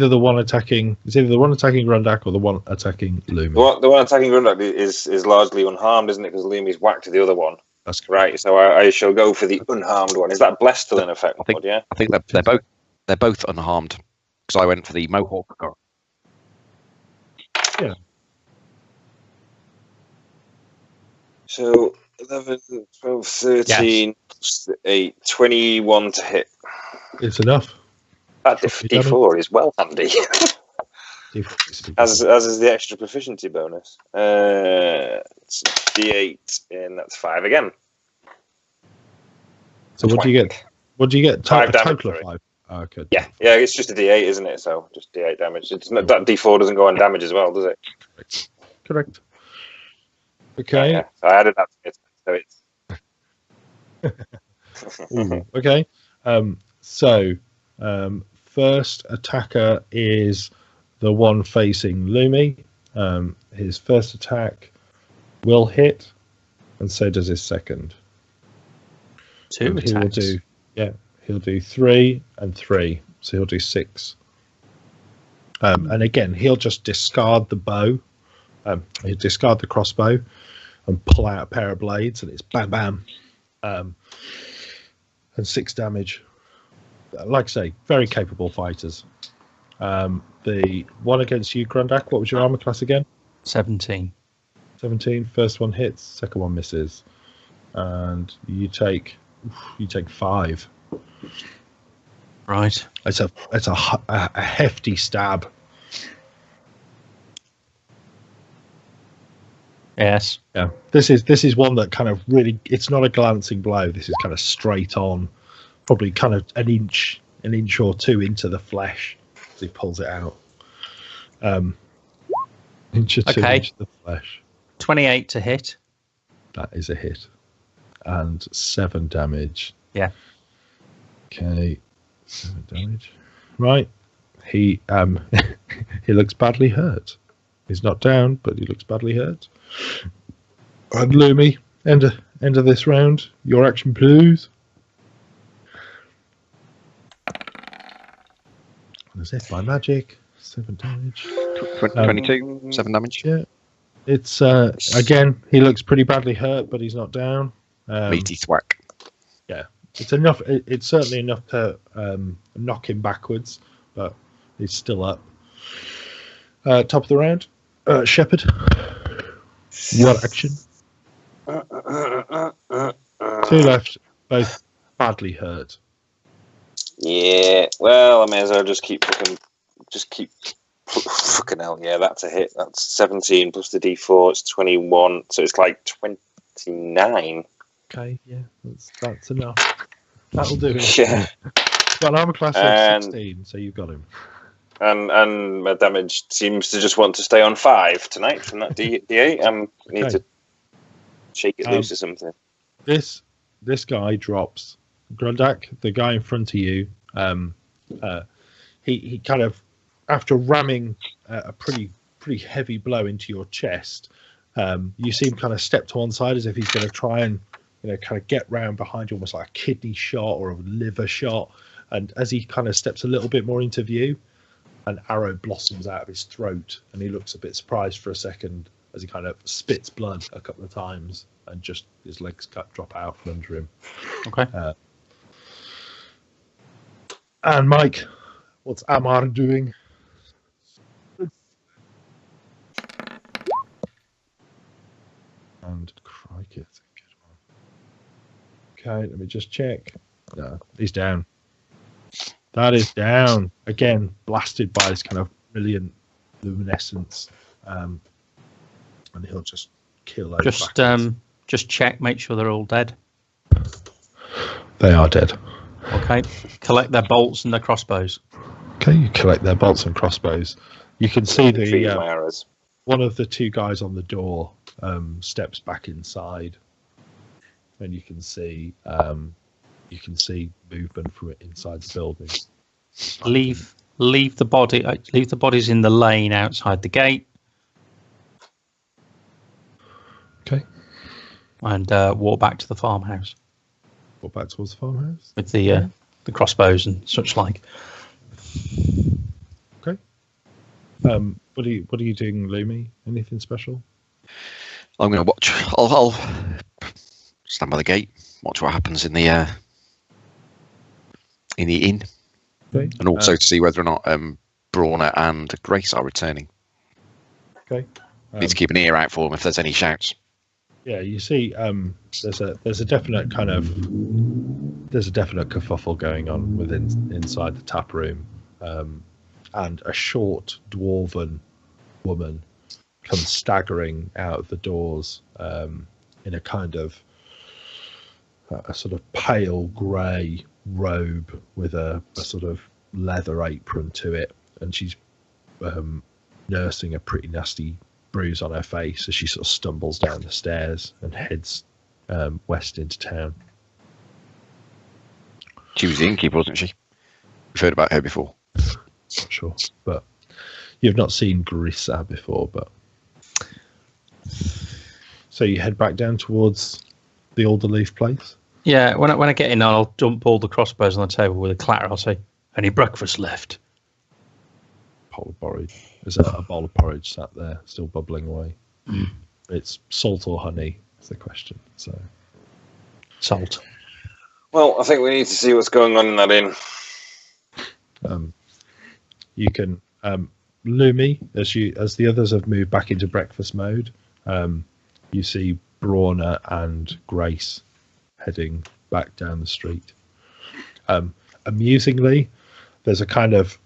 S1: the one attacking Grundak or the one attacking Lumi.
S3: The one attacking Grundak is largely unharmed, isn't it? Because Lumi's whacked the other one.
S1: That's
S3: right. So I shall go for the unharmed one. Is that blessed still in effect?
S4: I think they're both unharmed because I went for the mohawk.
S1: Yeah.
S3: So 11, 12, 13, yes. 8, 21 to hit.
S1: It's enough.
S3: That D4 is well handy. as is the extra proficiency bonus. It's D8, and that's 5 again.
S1: So what do you get? What do you get?
S3: 5 damage.
S1: Total of 5. Oh, okay.
S3: Yeah, it's just a D8, isn't it? So just D8 damage. It's not, that D4 doesn't go on damage as well, does it?
S1: Correct. Okay.
S3: Yeah, so I added that to it, so it's...
S1: Okay. So first attacker is the one facing Lumi. His first attack will hit, and so does his second.
S2: Two attacks.
S1: He'll do 3 and 3, so he'll do 6. And again, he'll just discard the bow. He'll discard the crossbow and pull out a pair of blades, and it's bam, bam, and 6 damage. Like I say, very capable fighters. The one against you, Grundak, what was your armor class again?
S2: 17.
S1: 17. First one hits, second one misses, and you take 5.
S2: Right.
S1: It's a hefty stab.
S2: Yes.
S1: Yeah. This is one that kind of really, it's not a glancing blow. This is kind of straight on, probably kind of an inch or 2 into the flesh as he pulls it out. Inch or 2 into the flesh.
S2: 28 to hit.
S1: That is a hit. And 7 damage.
S2: Yeah.
S1: Okay. 7 damage. Right. He he looks badly hurt. He's not down, but he looks badly hurt. And Lumi, end of this round. Your action, please. As if by magic. 7 damage.
S4: 22. 7 damage.
S1: Yeah. It's again. He looks pretty badly hurt, but he's not down.
S4: Meaty thwack.
S1: Yeah, it's enough. It's certainly enough to knock him backwards, but he's still up. Top of the round, Shepherd. Your action. 2 left, both badly hurt.
S3: Yeah, well, I may as well just keep fucking hell. Yeah, that's a hit. That's 17 plus the D4. It's 21. So it's like 29.
S1: Okay, yeah, that's enough. That'll do it.
S3: Yeah.
S1: Got an armor class of 16, so you've got him.
S3: And my damage seems to just want to stay on 5 tonight from that D8. I need to shake it loose or something.
S1: This guy drops. Grundak, the guy in front of you, he kind of, after ramming a pretty heavy blow into your chest, you see him kind of step to one side as if he's going to try and kind of get round behind you, almost like a kidney shot or a liver shot. And as he kind of steps a little bit more into view, an arrow blossoms out of his throat, and he looks a bit surprised for a second as he kind of spits blood a couple of times, and just his legs drop out from under him.
S2: Okay.
S1: And Mike, what's Amar doing? And crikey, it's a good one. Okay, let me just check. No, he's down. That is down. Again, blasted by this kind of brilliant luminescence. And he'll just kill those.
S2: Just check, make sure they're all dead.
S1: They are dead.
S2: Okay. Collect their bolts and their crossbows.
S1: Okay, you collect their bolts and crossbows. You can see
S3: my arrows.
S1: One of the two guys on the door steps back inside, and you can see movement from inside the building.
S2: Leave the bodies in the lane outside the gate.
S1: Okay.
S2: And walk back to the farmhouse.
S1: Walk back towards the farmhouse
S2: with the crossbows and such like.
S1: Okay. What are you doing, Lumi? Anything special?
S4: I'm going to watch. I'll stand by the gate, watch what happens in the inn,
S1: okay.
S4: And also to see whether or not Brawner and Grace are returning.
S1: Okay.
S4: Need to keep an ear out for them if there's any shouts.
S1: Yeah, you see, there's a definite kerfuffle going on inside the tap room, and a short dwarven woman comes staggering out of the doors in a kind of a sort of pale grey robe with a sort of leather apron to it, and she's nursing a pretty nasty bruise on her face as she sort of stumbles down the stairs and heads west into town.
S4: She was the innkeeper, wasn't she? We've heard about her before.
S1: Not sure, but you've not seen Grissa before, but so you head back down towards the Alderleaf place.
S2: Yeah, when I get in, I'll dump all the crossbows on the table with a clatter. I'll say, "Any breakfast left?"
S1: Bowl of porridge. There's a bowl of porridge sat there, still bubbling away. It's salt or honey is the question. So
S2: salt.
S3: Well, I think we need to see what's going on in that inn.
S1: You can, Lumi, as the others have moved back into breakfast mode, you see Brawner and Grace heading back down the street. Amusingly, there's a kind of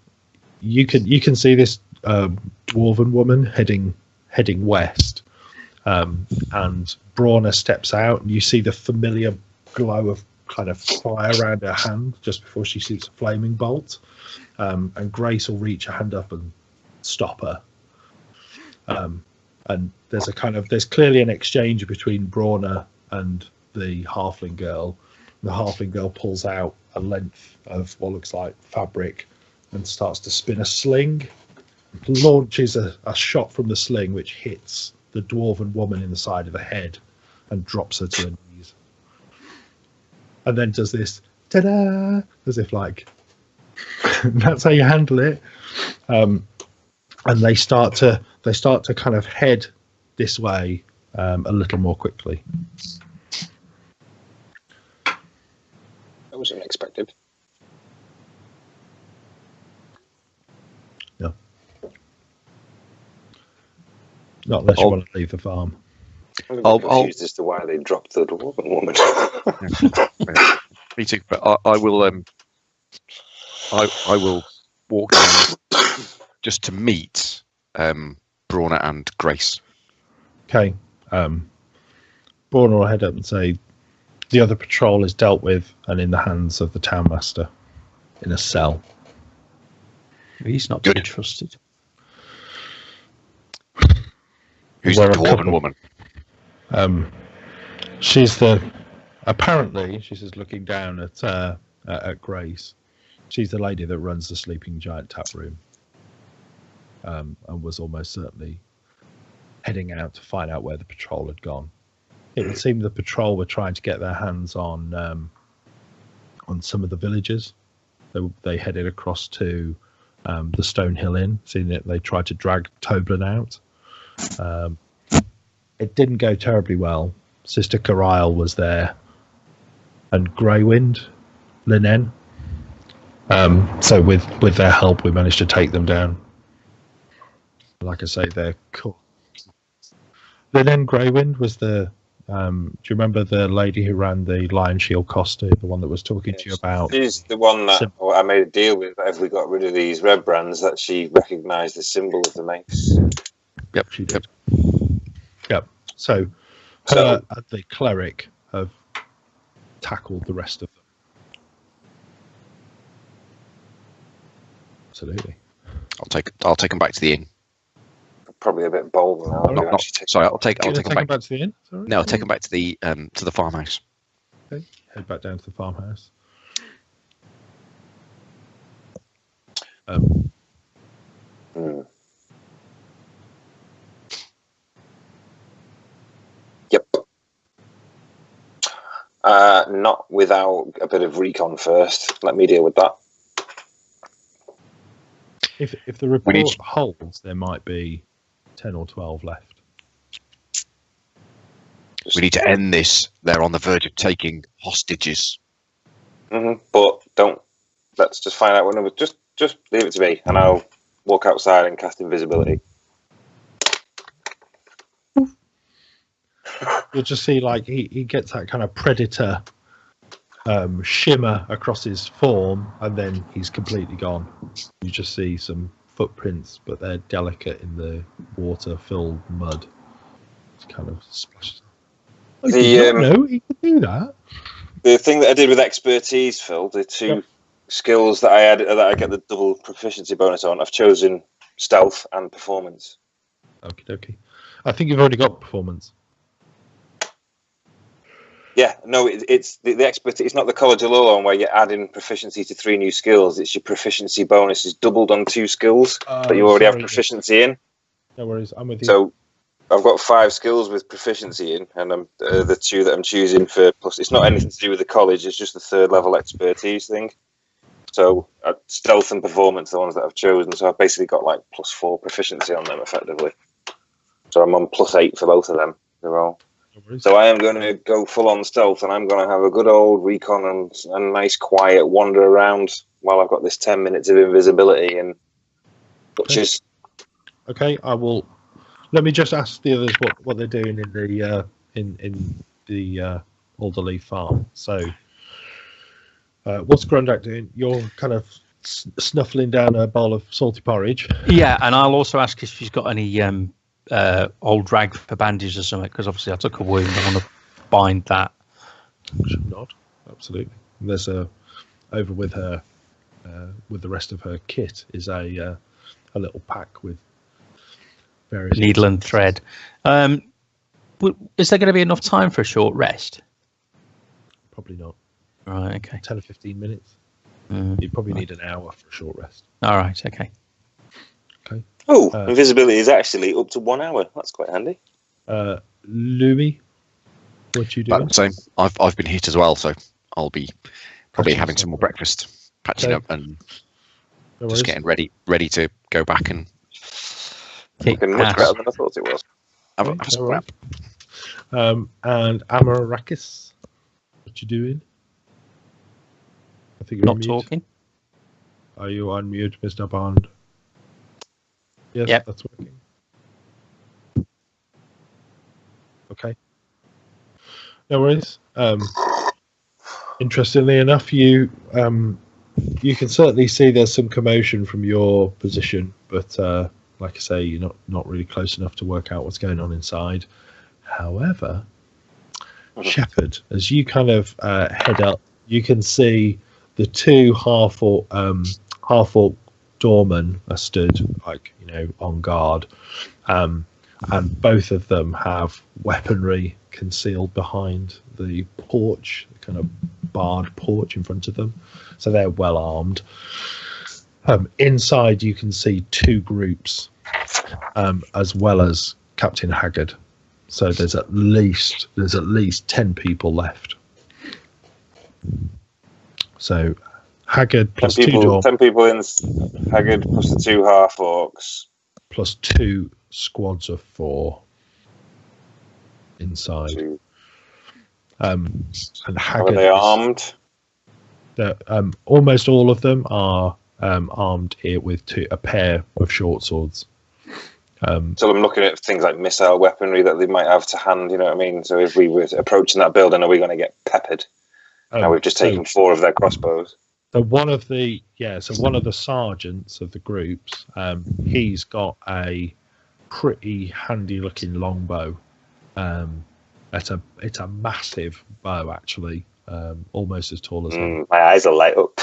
S1: you can see this dwarven woman heading west, and Brawner steps out, and you see the familiar glow of kind of fire around her hand just before she shoots a flaming bolt, and Grace will reach her hand up and stop her. And there's clearly an exchange between Brawner and the halfling girl. The halfling girl pulls out a length of what looks like fabric and starts to spin a sling, launches a shot from the sling which hits the dwarven woman in the side of the head and drops her to her knees, and then does this ta-da, as if like that's how you handle it. And they start to kind of head this way a little more quickly.
S3: That was unexpected.
S1: No. Not unless you want to leave the farm.
S3: I'm confused as to why they dropped the dwarven woman.
S4: Me too, but I will I will walk down just to meet Brawner and Grace.
S1: Okay. Borna will head up and say, the other patrol is dealt with and in the hands of the townmaster in a cell.
S2: He's not to be trusted.
S4: Who's the dwarven woman?
S1: She's apparently, she says, looking down at Grace, she's the lady that runs the Sleeping Giant tap room, and was almost certainly heading out to find out where the patrol had gone. It would seem the patrol were trying to get their hands on some of the villagers. They headed across to the Stonehill Inn, seeing that they tried to drag Toblin out. It didn't go terribly well. Sister Cariel was there, and Greywind, Linen. So with their help, we managed to take them down. Like I say, they're cool. Linen Greywind was the. Do you remember the lady who ran the Lion Shield costume, the one that was talking to you about?
S3: She's the one that I made a deal with. If we got rid of these red brands, that she recognised the symbol of the mace.
S1: Yep, she did. Yep. So her and the cleric have tackled the rest of them. Absolutely.
S4: I'll take them back to the inn.
S3: Probably a bit bold now.
S4: Sorry, I'll take them
S1: back
S4: back
S1: to the inn. Sorry?
S4: No, I'll take them back to the farmhouse.
S1: Okay. Head back down to the farmhouse.
S3: Yep. Not without a bit of recon first. Let me deal with that.
S1: If the report holds, there might be 10 or 12 left.
S4: We need to end this. They're on the verge of taking hostages.
S3: But don't. Let's just find out when. Just leave it to me, and I'll walk outside and cast invisibility.
S1: You'll just see, like, he gets that kind of predator shimmer across his form, and then he's completely gone. You just see some footprints, but they're delicate in the water-filled mud. It's kind of splashes. Oh, no, he could do that.
S3: The thing that I did with expertise, Phil, the two skills that I had that I get the double proficiency bonus on, I've chosen stealth and performance.
S1: Okie dokie. I think you've already got performance.
S3: Yeah, no, it's the expertise. It's not the College of Law one where you're adding proficiency to 3 new skills. It's your proficiency bonus is doubled on 2 skills that you already have proficiency in.
S1: No worries, I'm with you.
S3: So I've got 5 skills with proficiency in, and the 2 that I'm choosing for plus. It's not anything to do with the college. It's just the 3rd level expertise thing. So stealth and performance are the ones that I've chosen. So I've basically got like +4 proficiency on them effectively. So I'm on +8 for both of them. They're all. So I am going to go full on stealth, and I'm going to have a good old recon and a nice quiet wander around while I've got this 10 minutes of invisibility and butchers.
S1: Okay, I will. Let me just ask the others what they're doing in the Alderley farm. So, what's Grundak doing? You're kind of snuffling down a bowl of salty porridge.
S2: Yeah, and I'll also ask if she's got any old rag for bandages or something, because obviously I took a wound. I want to bind that.
S1: Should not. Absolutely. And there's over with her, with the rest of her kit is a little pack with various
S2: needle and thread. Is there going to be enough time for a short rest?
S1: Probably not.
S2: Right. Okay.
S1: 10 or 15 minutes. You probably need an hour for a short rest.
S2: All right. Okay.
S1: Okay.
S3: Oh, invisibility is actually up to 1 hour. That's quite handy.
S1: Lumi, what you doing?
S4: About the same. I've been hit as well, so I'll be probably having some more breakfast, patching up, and just getting ready to go back and
S3: much better than I thought it was.
S4: Have some crap.
S1: And Amarakis, what you doing? I think you're
S2: not
S1: on mute.
S2: Talking.
S1: Are you on mute, Mr. Bond? Yes,
S2: yep.
S1: That's working. Okay. No worries. Interestingly enough, you You can certainly see there's some commotion from your position, but like I say, you're not really close enough to work out what's going on inside. However, Shepherd, as you kind of head up, you can see the two half-orc doormen are stood, like, on guard, and both of them have weaponry concealed behind the porch, the kind of barred porch in front of them, so they're well armed. Inside, you can see two groups, as well as Captain Haggard. So there's at least 10 people left. So Haggard plus 10
S3: people in Haggard plus the two half orcs
S1: plus 2 squads of 4 inside. And Haggard,
S3: are they armed?
S1: Almost all of them are armed here with a pair of short swords.
S3: So I'm looking at things like missile weaponry that they might have to hand, you know what I mean? So if we were approaching that building, are we going to get peppered? Now we've just taken 4 of their crossbows.
S1: So one of the sergeants of the groups, he's got a pretty handy looking longbow. It's a massive bow, actually, almost as tall as him.
S3: My eyes will light up.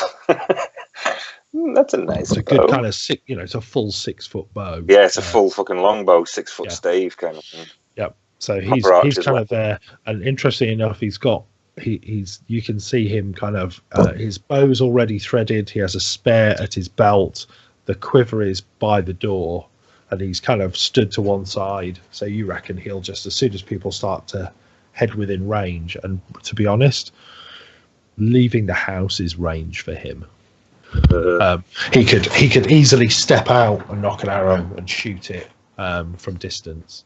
S3: That's a nice.
S1: It's a good kind of it's a full 6 foot bow.
S3: Yeah, it's a full fucking longbow, 6 foot stave kind of thing.
S1: Yep. So he's kind of there, and interestingly enough, you can see him kind of his bow's already threaded. He has a spare at his belt. The quiver is by the door, and he's kind of stood to one side. So you reckon he'll just, as soon as people start to head within range, and to be honest, leaving the house is range for him. He could easily step out and knock an arrow and shoot it from distance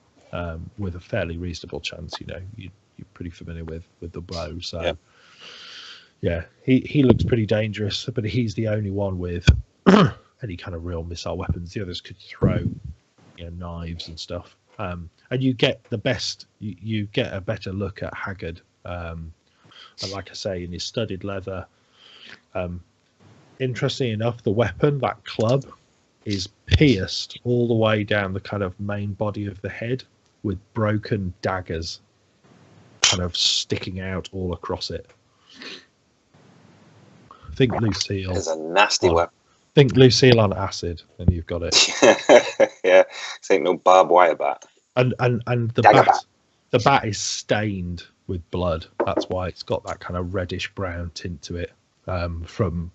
S1: with a fairly reasonable chance. You're pretty familiar with the bow, so yeah, he looks pretty dangerous, but he's the only one with any kind of real missile weapons. The others could throw knives and stuff, and you get the best. You get a better look at Haggard, and like I say, in his studded leather. Interestingly enough, the weapon, that club, is pierced all the way down the kind of main body of the head with broken daggers kind of sticking out all across it. Think Lucille.
S3: It's a nasty weapon.
S1: Think Lucille on acid, and you've got it.
S3: Yeah, this ain't no barbed wire bat.
S1: And the bat is stained with blood. That's why it's got that kind of reddish brown tint to it, from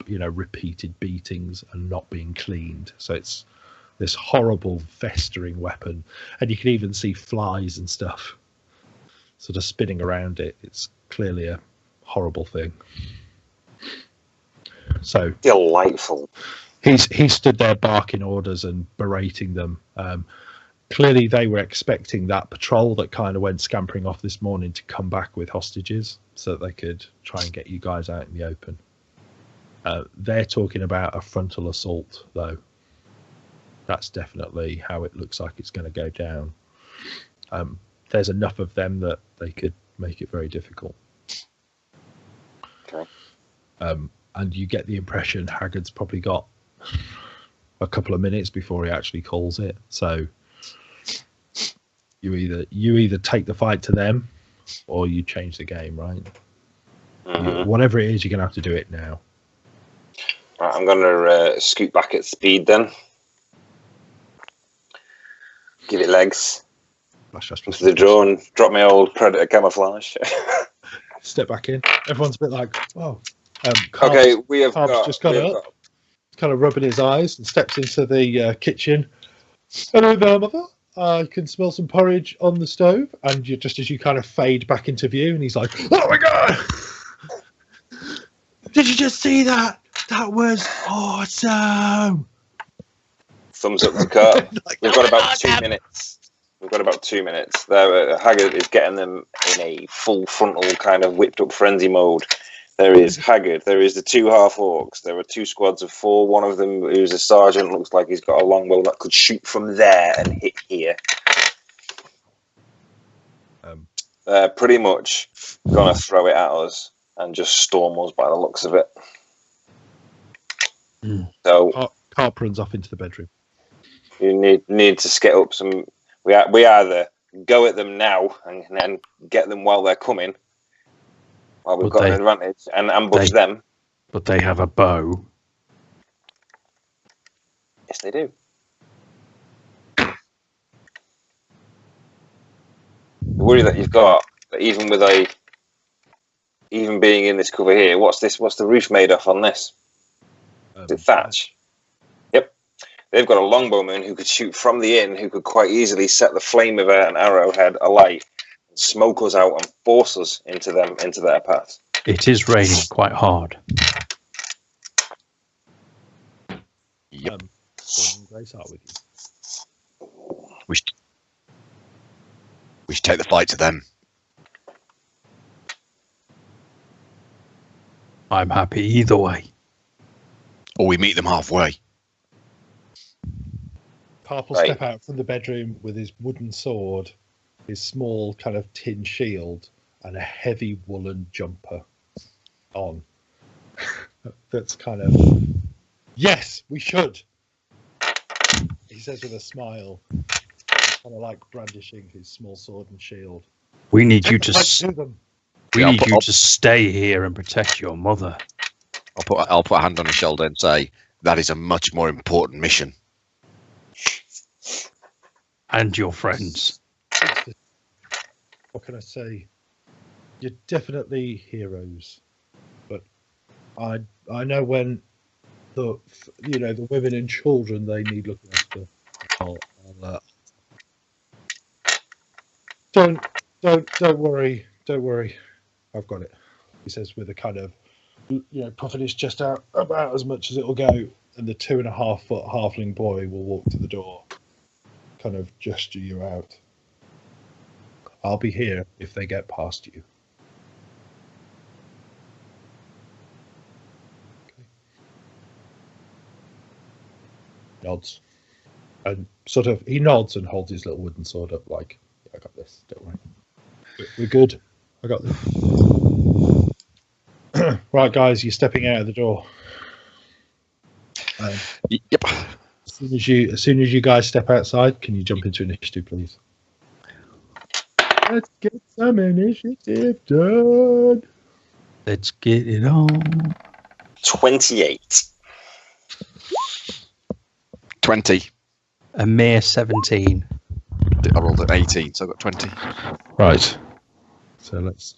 S1: the repeated beatings and not being cleaned. So it's this horrible festering weapon, and you can even see flies and stuff sort of spinning around it. It's clearly a horrible thing. So
S3: delightful.
S1: He stood there barking orders and berating them. Clearly they were expecting that patrol that kind of went scampering off this morning to come back with hostages so that they could try and get you guys out in the open. They're talking about a frontal assault, though. That's definitely how it looks like it's going to go down. There's enough of them that they could make it very difficult.
S3: Okay.
S1: And you get the impression Haggard's probably got a couple of minutes before he actually calls it. So you either take the fight to them or you change the game, right?
S3: Mm-hmm.
S1: Whatever it is, you're going to have to do it now.
S3: Right, I'm going to scoot back at speed then. Give it legs. Into the drone, drop my old Predator camouflage.
S1: Step back in. Everyone's a bit like, whoa.
S3: Okay, we have
S1: just got up, kind of rubbing his eyes, and steps into the kitchen. Hello there, mother. I can smell some porridge on the stove. And just as you kind of fade back into view, and he's like, oh my God! Did you just see that? That was awesome!
S3: Thumbs up to Kurt. We've got about 2 minutes. There, Haggard is getting them in a full frontal kind of whipped up frenzy mode. There is Haggard. There is the 2 half orcs. There are 2 squads of 4. One of them, who's a sergeant, looks like he's got a longbow that could shoot from there and hit here. Pretty much gonna throw it at us and just storm us by the looks of it. So
S1: Carp runs off into the bedroom.
S3: you need to skate up some. We either go at them now and then get them while they're coming, while we've got an advantage, and ambush them.
S2: But they have a bow.
S3: Yes, they do. The worry that you've got, that even being in this cover here, what's the roof made of on this? Is it thatch? Yep. They've got a longbowman who could shoot from the inn, who could quite easily set the flame of an arrowhead alight, and smoke us out and force us into their path.
S2: It is raining quite hard.
S4: Yep.
S1: Grace are with you.
S4: We should take the fight to them.
S2: I'm happy either way.
S4: Or we meet them halfway.
S1: Carp will step out from the bedroom with his wooden sword, his small kind of tin shield, and a heavy woolen jumper on. That's kind of, yes, we should, he says with a smile, kind of like brandishing his small sword and shield.
S2: We need you to stay here and protect your mother.
S4: I'll put a hand on his shoulder and say, that is a much more important mission.
S2: And your friends.
S1: What can I say? You're definitely heroes, but I know when the women and children, they need looking after. Don't worry. I've got it. He says with a kind of, puffing his chest out about as much as it'll go, and the 2.5-foot halfling boy will walk to the door, kind of gesture you out. I'll be here if they get past you. Okay. Nods. And he nods and holds his little wooden sword up like, I got this, don't worry. We're good. I got this. Right, guys, you're stepping out of the door.
S4: Yep.
S1: As soon as you guys step outside, can you jump into initiative, please? Let's get some initiative done.
S2: Let's get it on.
S3: 28.
S4: 20.
S2: A mere 17.
S4: I rolled an 18, so I got 20.
S1: Right. So let's see.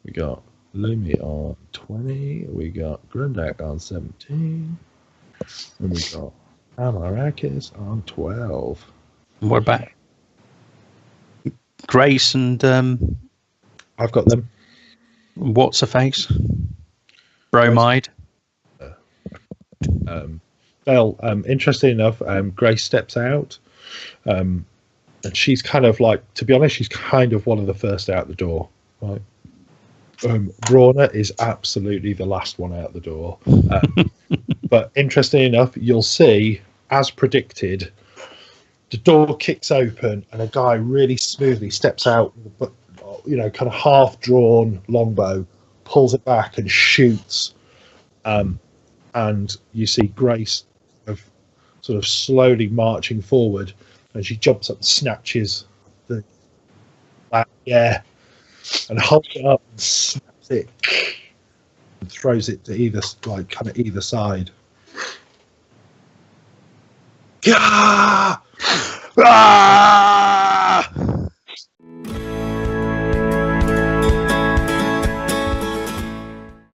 S1: We got Lumi on 20. We got Grundak on 17. And we got Amarakis on 12.
S2: And what about Grace and
S1: I've got them.
S2: what's her face? Bromide.
S1: Interesting enough, Grace steps out, and she's kind of like, to be honest, she's kind of one of the first out the door. Right. Brawner is absolutely the last one out the door. But interesting enough, you'll see, as predicted, the door kicks open and a guy really smoothly steps out, but kind of half-drawn longbow, pulls it back and shoots. And you see Grace sort of slowly marching forward, and she jumps up and snatches the and holds it up and snaps it and throws it to either side. Ah!